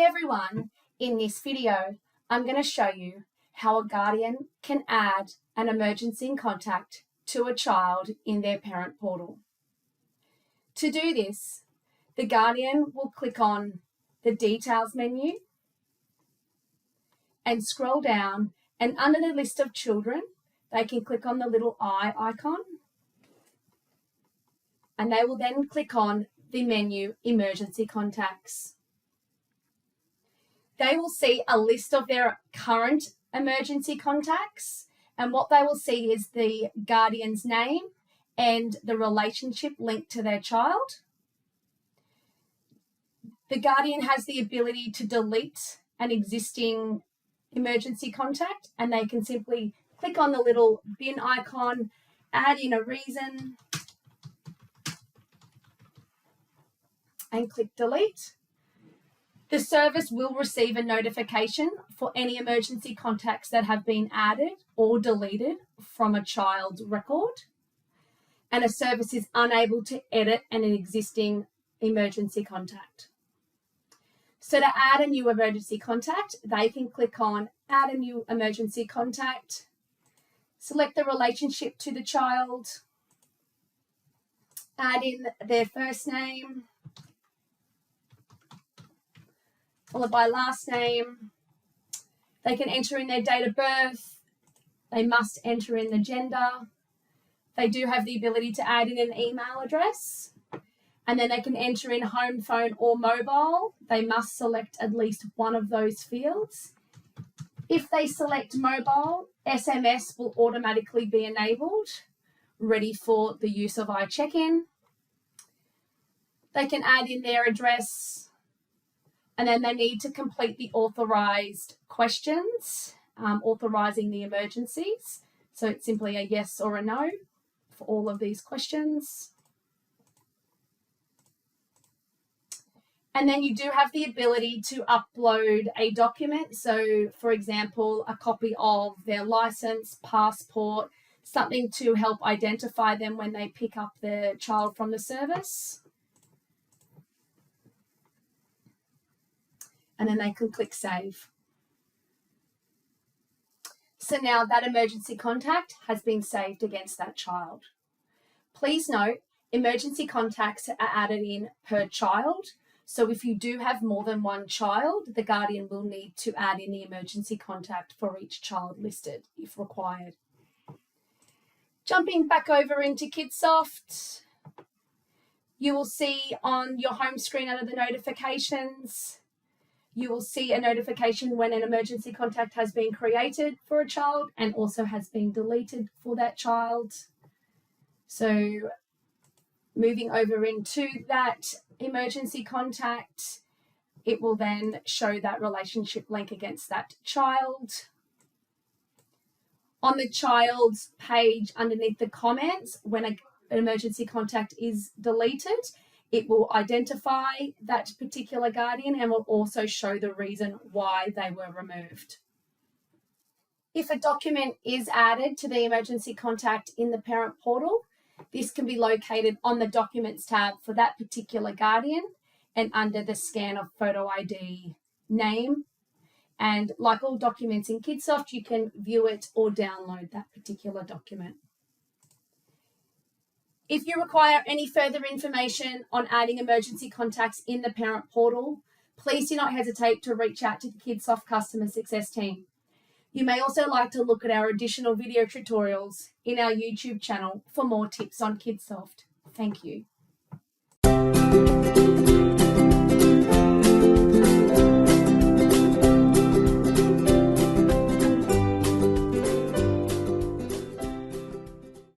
everyone, in this video I'm going to show you how a guardian can add an emergency contact to a child in their parent portal. To do this, the guardian will click on the details menu and scroll down, and under the list of children they can click on the little eye icon and they will then click on the menu Emergency Contacts. They will see a list of their current emergency contacts, and what they will see is the guardian's name and the relationship linked to their child. The guardian has the ability to delete an existing emergency contact, and they can simply click on the little bin icon, add in a reason, and click delete. The service will receive a notification for any emergency contacts that have been added or deleted from a child's record, and a service is unable to edit an existing emergency contact. So to add a new emergency contact, they can click on Add a New Emergency Contact, select the relationship to the child, add in their first name, followed by last name. They can enter in their date of birth. They must enter in the gender. They do have the ability to add in an email address, and then they can enter in home phone or mobile. They must select at least one of those fields. If they select mobile, SMS will automatically be enabled, ready for the use of iCheck-in. They can add in their address, and then they need to complete the authorised questions, authorising the emergencies. So it's simply a yes or a no for all of these questions. And then you do have the ability to upload a document. So, for example, a copy of their license, passport, something to help identify them when they pick up their child from the service. And then they can click save. So now that emergency contact has been saved against that child. Please note, emergency contacts are added in per child. So if you do have more than one child, the guardian will need to add in the emergency contact for each child listed if required. Jumping back over into Kidsoft, you will see on your home screen under the notifications, you will see a notification when an emergency contact has been created for a child and also has been deleted for that child. So moving over into that emergency contact, it will then show that relationship link against that child. On the child's page underneath the comments, when an emergency contact is deleted, it will identify that particular guardian and will also show the reason why they were removed. If a document is added to the emergency contact in the parent portal, this can be located on the Documents tab for that particular guardian and under the Scan of Photo ID name. And like all documents in Kidsoft, you can view it or download that particular document. If you require any further information on adding emergency contacts in the parent portal, please do not hesitate to reach out to the Kidsoft customer success team. You may also like to look at our additional video tutorials in our YouTube channel for more tips on Kidsoft. Thank you.